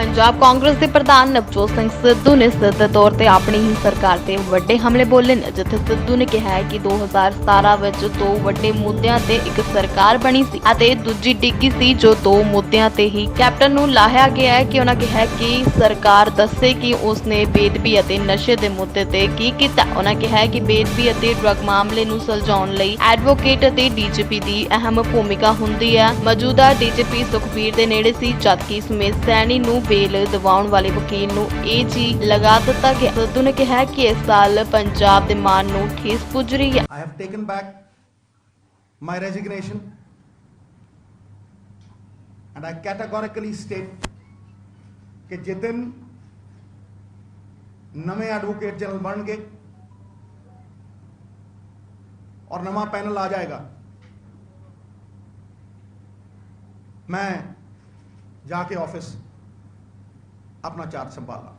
पंजाब कांग्रेस के प्रधान नवजोत सिंह सिद्धू ने सिद्ध तौर पर अपनी ही सरकार से ਵੱਡੇ हमले बोले ने, जिथे सिद्धू ने कहा है कि 2017 ਵਿੱਚ ਦੋ ਵੱਡੇ ਮੁੱਦਿਆਂ ਤੇ ਇੱਕ ਸਰਕਾਰ ਬਣੀ ਸੀ ਅਤੇ ਦੂਜੀ ਡਿੱਗੀ ਸੀ ਜੋ ਦੋ ਮੁੱਦਿਆਂ ਤੇ ਹੀ ਕੈਪਟਨ ਨੂੰ ਲਾਹਿਆ ਗਿਆ ਹੈ ਕਿ ਉਹਨਾਂ ਕਿਹਾ ਕਿ ਸਰਕਾਰ ਦੱਸੇ ਕਿ ਉਸਨੇ ਬੇਦਬੀ ਅਤੇ ਨਸ਼ੇ ਦੇ ਮੁੱਦੇ ਤੇ ਕੀ ਕੀਤਾ। ਉਹਨਾਂ ਕਿਹਾ ਕਿ ਬੇਦਬੀ ਅਤੇ ਡਰੱਗ ਮਾਮਲੇ ਨੂੰ ਸੁਲਝਾਉਣ ਲਈ ਐਡਵੋਕੇਟ ਅਤੇ ਡੀਜੀਪੀ ਦੀ ਅਹਿਮ ਭੂਮਿਕਾ ਹੁੰਦੀ ਹੈ। ਮੌਜੂਦਾ ਡੀਜੀਪੀ ਸੁਖਬੀਰ ਦੇ ਨੇੜੇ ਸੀ ਜਦਕਿ ਸੁਮੇਧ ਸੈਣੀ ਨੂੰ ਬੇਲ ਦਿਵਾਉਣ ਵਾਲੇ ਵਕੀਲ ਨੂੰ ਏਜੀ ਲਗਾ ਦਿੱਤਾ ਗਿਆ। ਸਿੱਧੂ ਨੇ ਕਿਹਾ ਕਿ ਇਸ ਸਾਲ ਪੰਜਾਬ ਦੇ ਮਾਨ ਨੂੰ ਠੇਸ ਪੁੱਜ ਰਹੀ ਹੈ। I have taken back my resignation and I categorically state कि जिस दिन नवे एडवोकेट जनरल बन गए और नवा पैनल आ जाएगा, मैं जाके ऑफिस अपना चार्ज संभाला।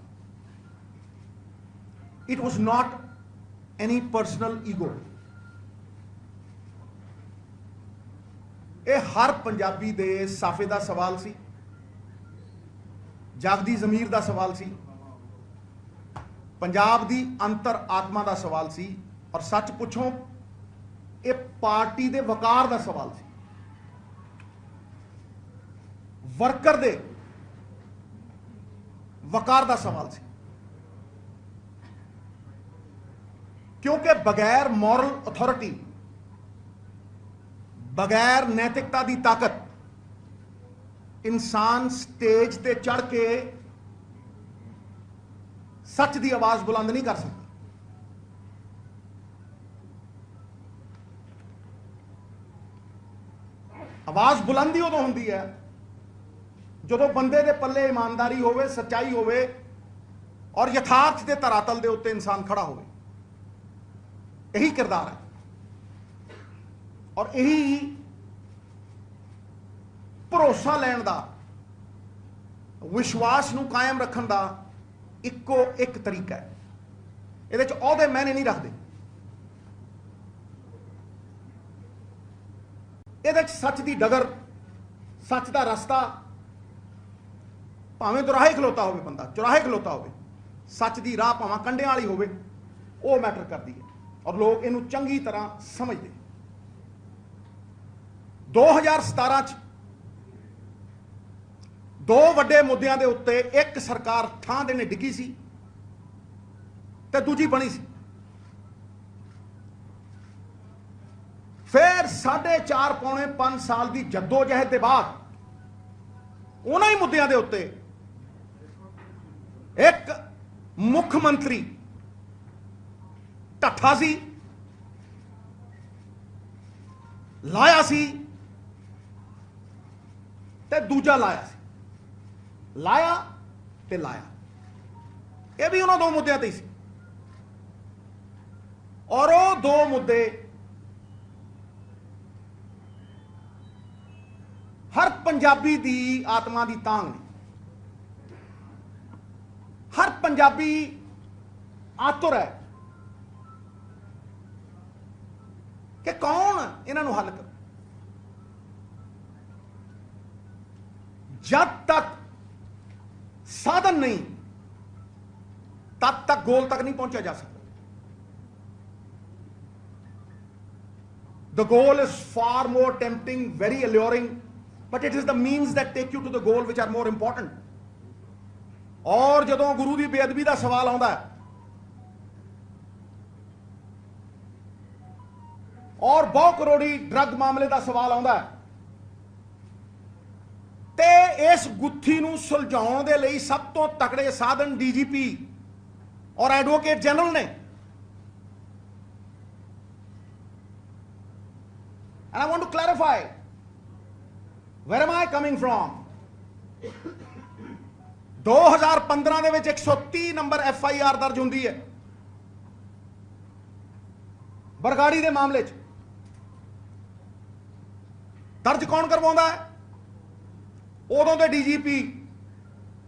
It was not any personal ego. ਇਹ ਹਰ ਪੰਜਾਬੀ ਦੇ ਸਾਫੇ ਦਾ ਸਵਾਲ ਸੀ, ਜਾਗਦੀ ਜ਼ਮੀਰ ਦਾ ਸਵਾਲ ਸੀ, ਪੰਜਾਬ ਦੀ ਅੰਤਰ ਆਤਮਾ ਦਾ ਸਵਾਲ ਸੀ ਔਰ ਸੱਚ ਪੁੱਛੋ ਇਹ ਪਾਰਟੀ ਦੇ ਵਕਾਰ ਦਾ ਸਵਾਲ ਸੀ, ਵਰਕਰ ਦੇ ਵਕਾਰ ਦਾ ਸਵਾਲ ਸੀ। क्योंकि बगैर मॉरल अथॉरिटी, बगैर नैतिकता की ताकत इंसान स्टेज ते चढ़ के सच की आवाज बुलंद नहीं कर सकता। आवाज बुलंद ही उदों होंदी है जो बंदे दे पल्ले ईमानदारी होवे, सच्चाई होवे और यथार्थ के धरातल के उत्ते इंसान खड़ा होवे। यही किरदार है और यही भरोसा लैन का, विश्वास नूं कायम रखने का इको एक तरीका है। ये औहदे मैंने नहीं रखते, ये सच की डगर, सच का रस्ता, भावें दुराहे खलोता हो बंदा, चौराहे खलोता हो, सच की राह भावें कंढियां वाली हो, मैटर करती है और लोग इनू चंगी तरह समझते। 2017 च दो वड्डे मुद्दों के उत्ते एक सरकार थां देने डिगी सी ते दूजी बनी सी। फिर 4.5 पौने 5 साल की जद्दोजहद के बाद उन्हां ही मुद्दों के उत्ते एक मुख मंत्री ढट्ठा सी, लाया सी ते दूजा लाया सी, लाया ते लाया, यह भी उन्होंने दो मुद्दों ते सी। और वो दो मुद्दे हर पंजाबी दी आत्मा दी तांग ने। हर पंजाबी आतुर है कि कौन इन्हों हल कर। जब तक साधन नहीं तब तक गोल तक नहीं पहुंचा जा सकता। The goal is far more tempting, very alluring, but it is the means that take you to the goal which are more important. और जदों गुरु की बेअदबी का सवाल आता है और बहुत करोड़ी ड्रग मामले का सवाल आता है ते इस गुत्थी नूं सुलझाउण दे लई सब तो तकड़े साधन डीजीपी और एडवोकेट जनरल ने। And I want to clarify where am I coming from. 2015 ਦੇ ਵਿੱਚ 130 ਨੰਬਰ FIR ਦਰਜ ਹੁੰਦੀ ਹੈ ਬਰਗਾੜੀ ਦੇ ਮਾਮਲੇ 'ਚ। दर्ज कौन करवाता है? उदों के डीजीपी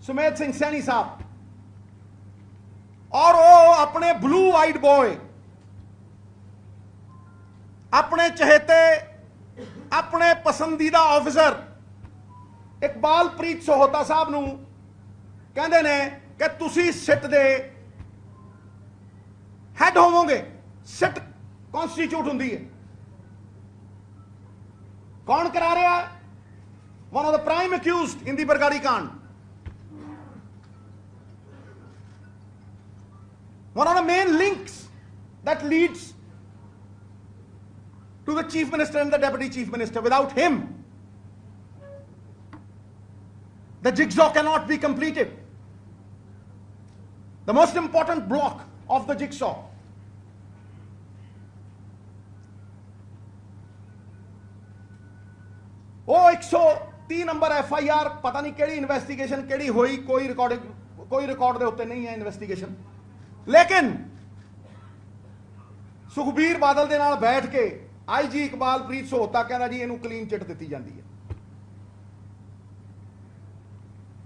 सुमेध सिंह सैनी साहब और वो अपने ब्लू आइड बॉय, अपने चहेते, अपने पसंदीदा ऑफिसर इकबाल प्रीत सोहता साहब नूं ਕਹਿੰਦੇ ਨੇ ਕਿ ਤੁਸੀਂ ਸਿੱਟ ਦੇ ਹੈਡ ਹੋਵੋਗੇ। ਸਿੱਟ ਕਨਸਟੀਟਿਊਟ ਹੁੰਦੀ ਹੈ। ਕੌਣ ਕਰਾ ਰਿਹਾ? one of the prime accused in the Bargadi Kand, one of the main links that leads to the chief minister and the deputy chief minister. Without him, the jigsaw cannot be completed. The most important block of the jigsaw. ਉਹ 130 number FIR ਪਤਾ ਨਹੀਂ ਕਿਹੜੀ investigation ਕਿਹੜੀ ਹੋਈ, ਕੋਈ record ਦੇ ਉੱਤੇ ਨਹੀਂ ਹੈ ਇਨਵੈਸਟੀਗੇਸ਼ਨ। ਲੇਕਿਨ ਸੁਖਬੀਰ ਬਾਦਲ ਦੇ ਨਾਲ ਬੈਠ ਕੇ IG ਇਕਬਾਲਪ੍ਰੀਤ ਸੋਹਤਾ ਕਹਿੰਦਾ ਜੀ ਇਹਨੂੰ ਕਲੀਨ ਚਿੱਟ ਦਿੱਤੀ ਜਾਂਦੀ ਹੈ।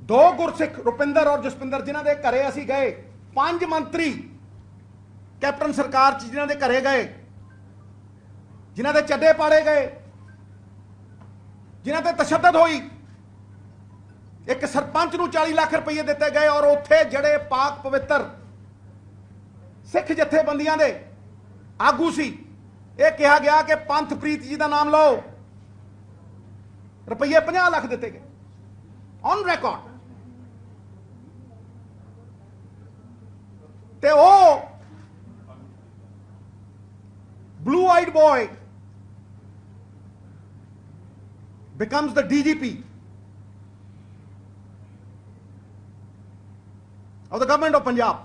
ਦੋ ਗੁਰਸਿੱਖ ਰੁਪਿੰਦਰ ਔਰ ਜਸਪਿੰਦਰ ਜਿਨ੍ਹਾਂ ਦੇ ਘਰੇ ਅਸੀਂ ਗਏ, 5 ਮੰਤਰੀ ਕੈਪਟਨ ਸਰਕਾਰ ਚ ਜਿਨ੍ਹਾਂ ਦੇ ਘਰੇ ਗਏ, ਜਿਨ੍ਹਾਂ ਦੇ ਚੱਡੇ ਪਾੜੇ ਗਏ, ਜਿਨ੍ਹਾਂ ਤੇ ਤਸ਼ੱਦਦ ਹੋਈ, ਇੱਕ ਸਰਪੰਚ ਨੂੰ 40 ਲੱਖ ਰੁਪਏ ਦਿੱਤੇ ਗਏ ਔਰ ਉੱਥੇ ਜਿਹੜੇ ਪਾਕ ਪਵਿੱਤਰ ਸਿੱਖ ਜਥੇਬੰਦੀਆਂ ਦੇ ਆਗੂ ਸੀ, ਇਹ ਕਿਹਾ ਗਿਆ ਕਿ ਪੰਥਪ੍ਰੀਤ ਜੀ ਦਾ ਨਾਮ ਲਓ, ਰੁਪਏ 50 ਲੱਖ ਦਿੱਤੇ ਗਏ ਔਨ ਰਿਕਾਰਡ। ਤੇ ਉਹ blue eyed boy becomes the DGP of the government of Punjab.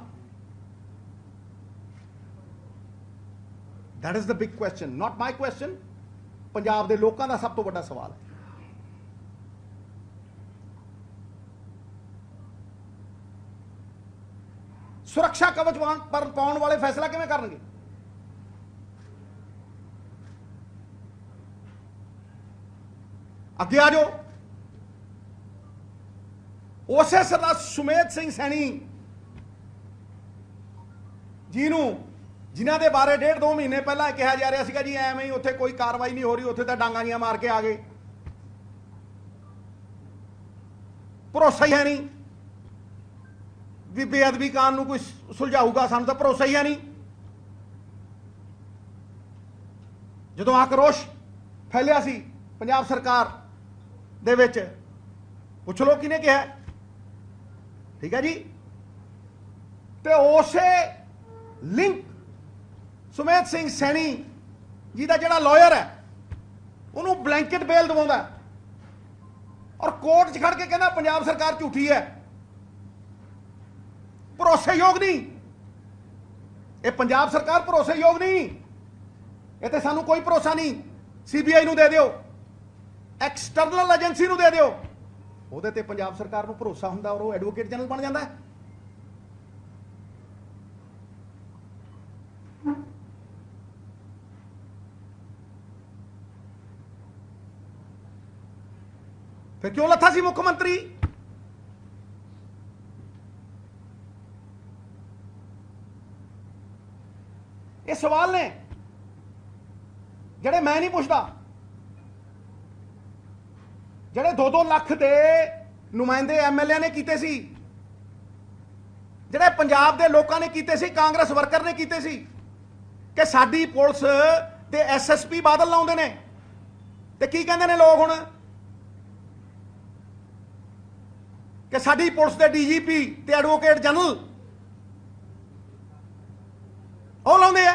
That is the big question, not my question. Punjab ਦੇ ਲੋਕਾਂ ਦਾ ਸਭ ਤੋਂ ਵੱਡਾ ਸਵਾਲ ਹੈ। ਸੁਰੱਖਿਆ ਕਵਚ ਪਰ ਪਾਉਣ ਵਾਲੇ ਫੈਸਲਾ ਕਿਵੇਂ ਕਰਨਗੇ? ਅੱਗੇ ਆ ਜਾਓ। ਉਸੇ ਸਰਦਾਰ ਸੁਮੇਧ ਸਿੰਘ ਸੈਣੀ ਜੀ ਨੂੰ, ਜਿਨ੍ਹਾਂ ਦੇ ਬਾਰੇ 1.5-2 ਮਹੀਨੇ ਪਹਿਲਾਂ ਕਿਹਾ ਜਾ ਰਿਹਾ ਸੀਗਾ ਜੀ ਐਵੇਂ ਹੀ ਉੱਥੇ ਕੋਈ ਕਾਰਵਾਈ ਨਹੀਂ ਹੋ ਰਹੀ, ਉੱਥੇ ਤਾਂ ਡਾਂਗਾਂ ਜੀਆਂ ਮਾਰ ਕੇ ਆ ਗਏ, ਭਰੋਸਾ ਹੀ ਹੈ ਨਹੀਂ ਵੀ ਬੇਅਦਬੀ ਕਾਨੂੰਨ ਨੂੰ ਕੋਈ ਸੁਲਝਾਊਗਾ, ਸਾਨੂੰ ਤਾਂ ਭਰੋਸਾ ਹੀ ਹੈ ਨਹੀਂ। ਜਦੋਂ ਆਕਰੋਸ਼ ਫੈਲਿਆ ਸੀ ਪੰਜਾਬ ਸਰਕਾਰ ਦੇ ਵਿੱਚ, ਪੁੱਛ ਲਓ ਕਿਹਨੇ ਕਿਹਾ, ਠੀਕ ਹੈ ਜੀ। ਤੇ ਉਸੇ ਲਿੰਕ ਸੁਮੇਧ ਸਿੰਘ ਸੈਣੀ ਜੀ ਦਾ ਜਿਹੜਾ ਲਾਇਰ ਹੈ, ਉਹਨੂੰ ਬਲੈਂਕਟ ਬੇਲ ਦਵਾਉਂਦਾ ਔਰ ਕੋਰਟ 'ਚ ਖੜ ਕੇ ਕਹਿੰਦਾ ਪੰਜਾਬ ਸਰਕਾਰ ਝੂਠੀ ਹੈ, ਭਰੋਸੇਯੋਗ ਨਹੀਂ। ਇਹ ਪੰਜਾਬ ਸਰਕਾਰ ਭਰੋਸੇਯੋਗ ਨਹੀਂ, ਇਹ ਤੇ ਸਾਨੂੰ ਕੋਈ ਭਰੋਸਾ ਨਹੀਂ। CBI ਨੂੰ ਦੇ ਦਿਓ, ਐਕਸਟਰਨਲ ਏਜੰਸੀ ਨੂੰ ਦੇ ਦਿਓ, ਉਹਦੇ ਤੇ ਪੰਜਾਬ ਸਰਕਾਰ ਨੂੰ ਭਰੋਸਾ ਹੁੰਦਾ ਔਰ ਉਹ ਐਡਵੋਕੇਟ ਜਨਰਲ ਬਣ ਜਾਂਦਾ ਹੈ। ਫਿਰ ਕਿਉਂ ਲੱਥਾ ਸੀ ਮੁੱਖ ਮੰਤਰੀ? ਇਹ ਸਵਾਲ ਨੇ ਜਿਹੜੇ ਮੈਂ ਨਹੀਂ ਪੁੱਛਦਾ। ਜਿਹੜੇ 2-2 ਲੱਖ ਦੇ ਨੁਮਾਇੰਦੇ MLA ਨੇ ਕੀਤੇ ਸੀ, ਜਿਹੜੇ ਪੰਜਾਬ ਦੇ ਲੋਕਾਂ ਨੇ ਕੀਤੇ ਸੀ, ਕਾਂਗਰਸ ਵਰਕਰ ਨੇ ਕੀਤੇ ਸੀ, ਕਿ ਸਾਡੀ ਪੁਲਿਸ ਤੇ SSP ਬਾਦਲ ਲਾਉਂਦੇ ਨੇ। ਤੇ ਕੀ ਕਹਿੰਦੇ ਨੇ ਲੋਕ ਹੁਣ? ਕਿ ਸਾਡੀ ਪੁਲਿਸ ਦੇ DGP ਤੇ ਐਡਵੋਕੇਟ ਜਨਰਲ ਉਹ ਲਾਉਂਦੇ ਆ।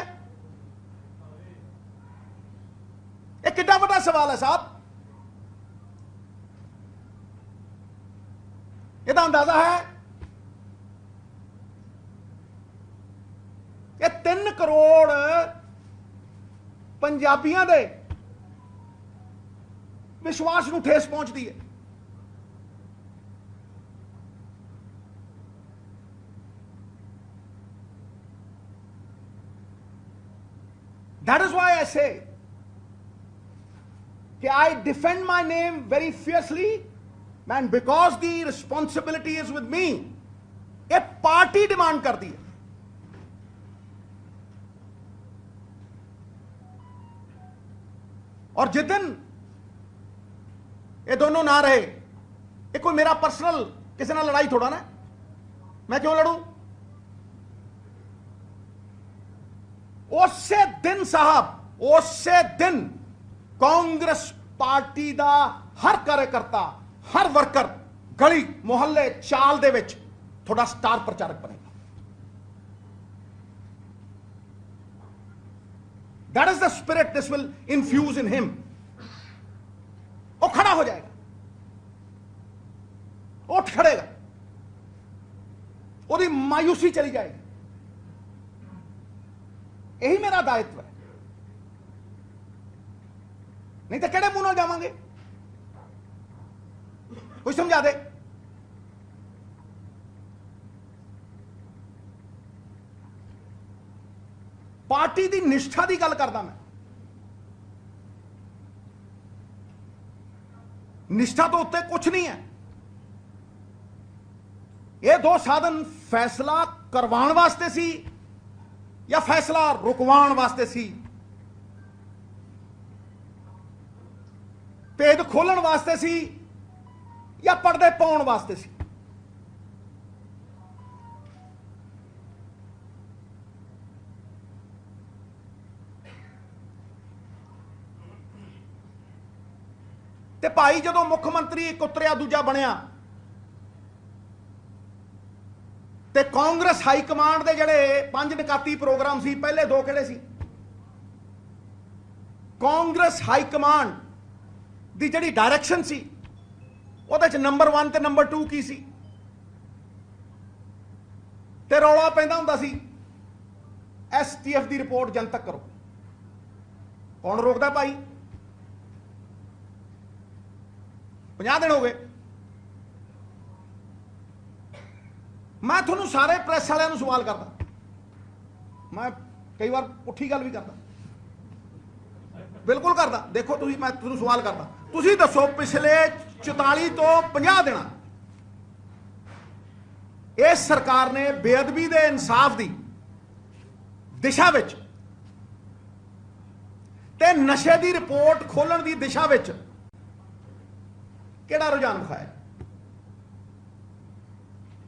ਇਹ ਕਿੱਡਾ ਵੱਡਾ ਸਵਾਲ ਹੈ ਸਾਹਿਬ। ਇਹਦਾ ਅੰਦਾਜ਼ਾ ਹੈ ਇਹ 3 ਕਰੋੜ ਪੰਜਾਬੀਆਂ ਦੇ ਵਿਸ਼ਵਾਸ ਨੂੰ ਠੇਸ ਪਹੁੰਚਦੀ ਹੈ। That is why I say that I defend my name very fiercely, and because the responsibility is with me, a party demand करती है। और जिस दिन ये दोनों ना रहे, ये कोई मेरा पर्सनल किसी ना लड़ाई थोड़ा ना, मैं क्यों लड़ूं? उसे दिन साहब, उसे दिन कांग्रेस पार्टी दा हर कार्यकर्ता, हर वर्कर गली मुहल्ले चाल दे विच थोड़ा स्टार प्रचारक बनेगा। That is the spirit this will infuse in him. वो खड़ा हो जाएगा, उठ खड़ेगा, ਉਹਦੀ मायूसी चली जाएगी। यही मेरा दायित्व है, नहीं तो किहड़े मुंह नाल जावांगे? कोई समझा दे। पार्टी की निष्ठा की गल करदा मैं। निष्ठा तो उत्ते कुछ नहीं है। ये दो साधन फैसला करवाण वास्ते सी या फैसला रुकवाण वास्ते सी, भेद खोलण वास्ते सी या पर्दे पाउण वास्ते सी। ते भाई जदों मुख्यमंत्री एक उतरिया दूजा बनिया ते कांग्रेस हाई कमांड दे जड़े 5 निकाती प्रोग्राम सी, पहले 2 किहड़े सी? कांग्रेस हाई कमांड दी जड़ी डायरेक्शन सी ਉਹਦੇ ਚ ਨੰਬਰ 1 ਤੇ ਨੰਬਰ 2 ਕੀ ਸੀ? ਤੇ ਰੌਲਾ ਪੈਂਦਾ ਹੁੰਦਾ ਸੀ ਐਸਟੀਐਫ ਦੀ ਰਿਪੋਰਟ ਜਨਤਕ ਕਰੋ। ਕੌਣ ਰੋਕਦਾ ਭਾਈ? 50 ਦਿਨ ਹੋ ਗਏ। ਮੈਂ ਤੁਹਾਨੂੰ ਸਾਰੇ ਪ੍ਰੈਸ ਵਾਲਿਆਂ ਨੂੰ ਸਵਾਲ ਕਰਦਾ, ਮੈਂ ਕਈ ਵਾਰ ਪੁੱਠੀ ਗੱਲ ਵੀ ਕਰਦਾ, ਬਿਲਕੁਲ ਕਰਦਾ। ਦੇਖੋ ਤੁਸੀਂ, ਮੈਂ ਤੁਹਾਨੂੰ ਸਵਾਲ ਕਰਦਾ, ਤੁਸੀਂ ਦੱਸੋ ਪਿਛਲੇ 44 ਤੋਂ 50 ਦਿਨਾਂ ਇਸ ਸਰਕਾਰ ਨੇ ਬੇਅਦਬੀ ਦੇ ਇਨਸਾਫ ਦੀ ਦਿਸ਼ਾ ਵਿੱਚ ਤੇ ਨਸ਼ੇ ਦੀ ਰਿਪੋਰਟ ਖੋਲਣ ਦੀ ਦਿਸ਼ਾ ਵਿੱਚ ਕਿਹੜਾ ਰੁਝਾਨ ਵਿਖਾਇਆ?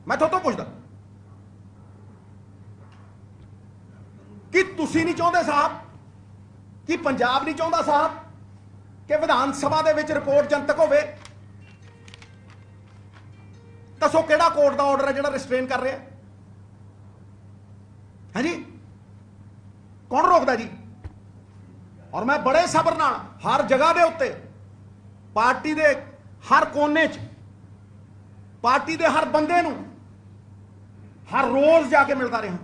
ਮੈਂ ਤੁਹਾਡੇ ਤੋਂ ਪੁੱਛਦਾ ਕਿ ਤੁਸੀਂ ਨਹੀਂ ਚਾਹੁੰਦੇ ਸਾਹਿਬ, ਕਿ ਪੰਜਾਬ ਨਹੀਂ ਚਾਹੁੰਦਾ ਸਾਹਿਬ ਕਿ ਵਿਧਾਨ ਸਭਾ ਦੇ ਵਿੱਚ ਰਿਪੋਰਟ ਜਨਤਕ ਹੋਵੇ? ਦੱਸੋ ਕਿਹੜਾ ਕੋਰਟ ਦਾ ਆਰਡਰ ਹੈ ਜਿਹੜਾ ਰਿਸਟ੍ਰੇਨ ਕਰ ਰਿਹਾ? ਹੈ ਜੀ, ਕੌਣ ਰੋਕਦਾ ਜੀ? ਔਰ ਮੈਂ ਬੜੇ ਸਬਰ ਨਾਲ ਹਰ ਜਗ੍ਹਾ ਦੇ ਉੱਤੇ ਪਾਰਟੀ ਦੇ ਹਰ ਕੋਨੇ 'ਚ ਪਾਰਟੀ ਦੇ ਹਰ ਬੰਦੇ ਨੂੰ ਹਰ ਰੋਜ਼ ਜਾ ਕੇ ਮਿਲਦਾ ਰਿਹਾ।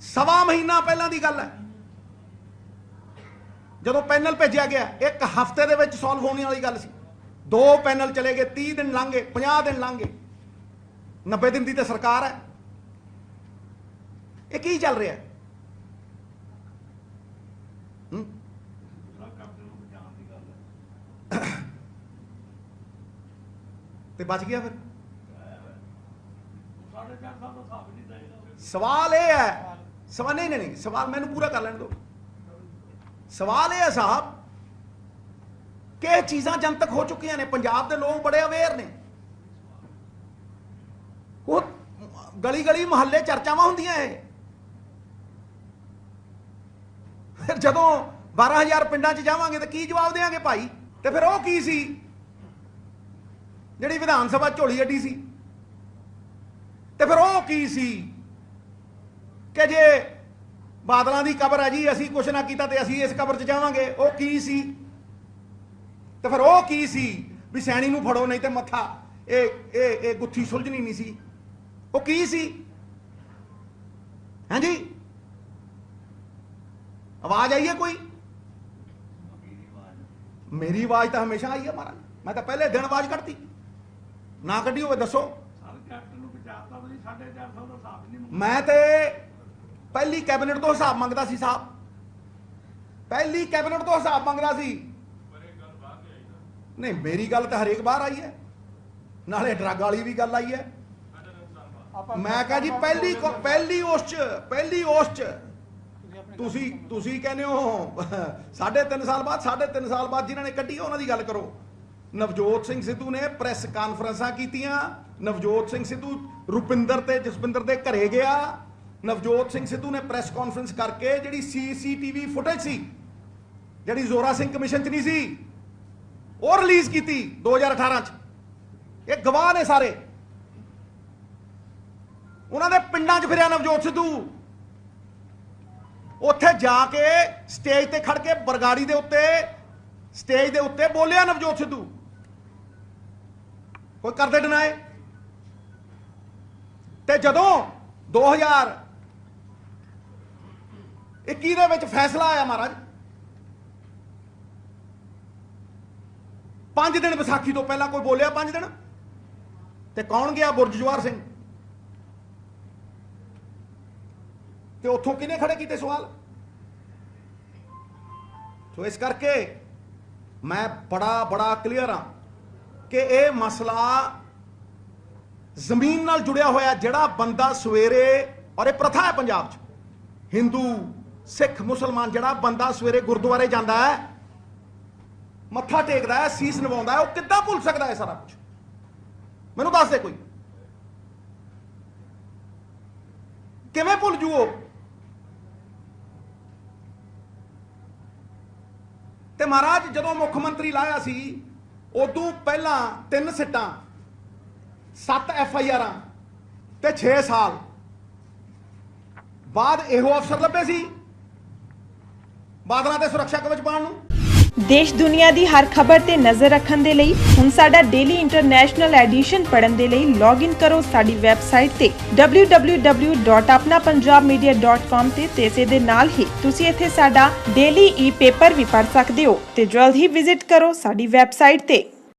ਸਵਾ ਮਹੀਨਾ ਪਹਿਲਾਂ ਦੀ ਗੱਲ ਹੈ ਜਦੋਂ ਪੈਨਲ ਭੇਜਿਆ ਗਿਆ, 1 ਹਫ਼ਤੇ ਦੇ ਵਿੱਚ ਸੋਲਵ ਹੋਣ ਵਾਲੀ ਗੱਲ ਸੀ। 2 ਪੈਨਲ ਚਲੇ ਗਏ, 30 ਦਿਨ ਲੰਘ ਗਏ, 50 ਦਿਨ ਲੰਘ ਗਏ, 90 ਦਿਨ ਦੀ ਤਾਂ ਸਰਕਾਰ ਹੈ। ਇਹ ਕੀ ਚੱਲ ਰਿਹਾ? ਤੇ ਬਚ ਗਿਆ ਫਿਰ। ਸਵਾਲ ਇਹ ਹੈ, ਸਵਾਲ ਨਹੀਂ, ਸਵਾਲ ਮੈਨੂੰ ਪੂਰਾ ਕਰ ਲੈਣ ਦਿਓ। ਸਵਾਲ ਇਹ ਹੈ ਸਾਹਿਬ ਕਿ ਇਹ ਚੀਜ਼ਾਂ ਜਨਤਕ ਹੋ ਚੁੱਕੀਆਂ ਨੇ, ਪੰਜਾਬ ਦੇ ਲੋਕ ਬੜੇ ਅਵੇਅਰ ਨੇ। ਉਹ ਗਲੀ ਗਲੀ ਮੁਹੱਲੇ ਚਰਚਾਵਾਂ ਹੁੰਦੀਆਂ। ਇਹ ਫਿਰ ਜਦੋਂ 12000 ਪਿੰਡਾਂ 'ਚ ਜਾਵਾਂਗੇ ਤਾਂ ਕੀ ਜਵਾਬ ਦੇਵਾਂਗੇ ਭਾਈ? ਤੇ ਫਿਰ ਉਹ ਕੀ ਸੀ ਜਿਹੜੀ ਵਿਧਾਨ ਸਭਾ ਝੋਲੀ ਅੱਡੀ ਸੀ? ਤੇ ਫਿਰ ਉਹ ਕੀ ਸੀ ਕਿ ਜੇ ਬਾਦਲਾਂ ਦੀ ਕਬਰ ਹੈ ਜੀ, ਅਸੀਂ ਕੁਛ ਨਾ ਕੀਤਾ ਤੇ ਅਸੀਂ ਇਸ ਕਬਰ 'ਚ ਜਾਵਾਂਗੇ? ਉਹ ਕੀ ਸੀ? ਤੇ ਫਿਰ ਉਹ ਕੀ ਸੀ ਵੀ ਸੈਣੀ ਨੂੰ ਫੜੋ ਨਹੀਂ ਤੇ ਮੱਥਾ, ਇਹ ਗੁੱਥੀ ਸੁਲਝਣੀ ਨਹੀਂ ਸੀ? ਉਹ ਕੀ ਸੀ? ਹਾਂਜੀ, ਆਵਾਜ਼ ਆਈ ਹੈ ਕੋਈ? ਮੇਰੀ ਆਵਾਜ਼ ਤਾਂ ਹਮੇਸ਼ਾ ਆਈ ਹੈ ਮਹਾਰਾਜ, ਮੈਂ ਤਾਂ ਪਹਿਲੇ ਦਿਨ ਆਵਾਜ਼ ਕੱਢਤੀ। ਨਾ ਕੱਢੀ ਹੋਵੇ ਦੱਸੋ। ਮੈਂ ਤੇ ਪਹਿਲੀ ਕੈਬਨਿਟ ਤੋਂ ਹਿਸਾਬ ਮੰਗਦਾ ਸੀ ਸਾਹਿਬ, ਪਹਿਲੀ ਕੈਬਨਿਟ ਤੋਂ ਹਿਸਾਬ ਮੰਗਦਾ ਸੀ। ਨਹੀਂ, ਮੇਰੀ ਗੱਲ ਤਾਂ ਹਰੇਕ ਬਾਹਰ ਆਈ ਹੈ, ਨਾਲੇ ਡਰੱਗ ਵਾਲੀ ਵੀ ਗੱਲ ਆਈ ਹੈ। ਮੈਂ ਕਹਾਂ ਜੀ ਪਹਿਲੀ ਉਸ ਚ ਤੁਸੀਂ ਕਹਿੰਦੇ ਹੋ 3.5 ਸਾਲ ਬਾਅਦ, 3.5 ਸਾਲ ਬਾਅਦ ਜਿਨ੍ਹਾਂ ਨੇ ਕੱਢੀ ਉਹਨਾਂ ਦੀ ਗੱਲ ਕਰੋ। ਨਵਜੋਤ ਸਿੰਘ ਸਿੱਧੂ ਨੇ ਪ੍ਰੈਸ ਕਾਨਫਰੰਸਾਂ ਕੀਤੀਆਂ। ਨਵਜੋਤ ਸਿੰਘ ਸਿੱਧੂ ਰੁਪਿੰਦਰ ਤੇ ਜਸਵਿੰਦਰ ਦੇ ਘਰੇ ਗਿਆ। ਨਵਜੋਤ ਸਿੰਘ ਸਿੱਧੂ ਨੇ ਪ੍ਰੈਸ ਕਾਨਫਰੰਸ ਕਰਕੇ ਜਿਹੜੀ ਸੀਸੀਟੀਵੀ ਫੁਟੇਜ ਸੀ, ਜਿਹੜੀ ਜ਼ੋਰਾ ਸਿੰਘ ਕਮਿਸ਼ਨ 'ਚ ਨਹੀਂ ਸੀ, ਉਹ ਰਿਲੀਜ਼ ਕੀਤੀ 2018 'ਚ। ਇਹ ਗਵਾਹ ਨੇ ਸਾਰੇ। ਉਹਨਾਂ ਦੇ ਪਿੰਡਾਂ 'ਚ ਫਿਰਿਆ ਨਵਜੋਤ ਸਿੱਧੂ। ਉੱਥੇ ਜਾ ਕੇ ਸਟੇਜ ਤੇ ਖੜ ਕੇ ਬਰਗਾੜੀ ਦੇ ਉੱਤੇ, ਸਟੇਜ ਦੇ ਉੱਤੇ ਬੋਲਿਆ ਨਵਜੋਤ ਸਿੱਧੂ। ਕੋਈ ਕਰਦੇ ਡਿਨਾਏ? ਤੇ ਜਦੋਂ 2021 ਦੇ ਵਿੱਚ ਫੈਸਲਾ ਆਇਆ ਮਹਾਰਾਜ, 5 ਦਿਨ ਵਿਸਾਖੀ ਤੋਂ ਪਹਿਲਾਂ ਕੋਈ ਬੋਲਿਆ 5 ਦਿਨ? ਤੇ ਕੌਣ ਗਿਆ? ਬੁਰਜ ਜਵਾਹਰ ਸਿੰਘ। ਤੇ ਉੱਥੋਂ ਕਿਹਨੇ ਖੜੇ ਕੀਤੇ ਸਵਾਲ? ਸੋ ਇਸ ਕਰਕੇ ਮੈਂ ਬੜਾ ਕਲੀਅਰ ਹਾਂ ਕਿ ਇਹ ਮਸਲਾ ਜ਼ਮੀਨ ਨਾਲ ਜੁੜਿਆ ਹੋਇਆ। ਜਿਹੜਾ ਬੰਦਾ ਸਵੇਰੇ, ਔਰ ਇਹ ਪ੍ਰਥਾ ਹੈ ਪੰਜਾਬ 'ਚ, ਹਿੰਦੂ ਸਿੱਖ ਮੁਸਲਮਾਨ, ਜਿਹੜਾ ਬੰਦਾ ਸਵੇਰੇ ਗੁਰਦੁਆਰੇ ਜਾਂਦਾ ਹੈ, ਮੱਥਾ ਟੇਕਦਾ ਹੈ, ਸੀਸ ਨਿਵਾਉਂਦਾ ਹੈ, ਉਹ ਕਿੱਦਾਂ ਭੁੱਲ ਸਕਦਾ ਹੈ ਸਾਰਾ ਕੁਝ? ਮੈਨੂੰ ਦੱਸ ਦੇ ਕੋਈ, ਕਿਵੇਂ ਭੁੱਲ ਜੂ ਉਹ? ਤੇ ਮਹਾਰਾਜ ਜਦੋਂ ਮੁੱਖ ਮੰਤਰੀ ਲਾਇਆ ਸੀ, ਉਦੋਂ ਪਹਿਲਾਂ 3 ਸਿੱਟਾਂ, 7 FIRs ਤੇ 6 ਸਾਲ ਬਾਅਦ ਇਹੋ ਅਫਸਰ ਲੱਭੇ ਸੀ ਬਾਦਲਾਂ ਤੇ ਸੁਰੱਖਿਆ ਕਵਚ ਪਾਉਣ ਨੂੰ। ਦੇਸ਼ ਦੁਨੀਆ ਦੀ ਹਰ ਖਬਰ ਤੇ ਨਜ਼ਰ ਰੱਖਣ ਦੇ ਲਈ ਹੁਣ ਸਾਡਾ ਡੇਲੀ ਇੰਟਰਨੈਸ਼ਨਲ ਐਡੀਸ਼ਨ ਪੜ੍ਹਨ ਦੇ ਲਈ ਲੌਗਇਨ ਕਰੋ ਸਾਡੀ ਵੈਬਸਾਈਟ ਤੇ www.apnapunjabmedia.com ਤੇ ਇਸੇ ਦੇ ਨਾਲ ਹੀ ਤੁਸੀਂ ਇੱਥੇ ਸਾਡਾ ਡੇਲੀ ਈ-ਪੇਪਰ ਵੀ ਪੜ੍ਹ ਸਕਦੇ ਹੋ ਤੇ ਜਲਦ ਹੀ ਵਿਜ਼ਿਟ ਕਰੋ ਸਾਡੀ ਵੈਬਸਾਈਟ ਤੇ।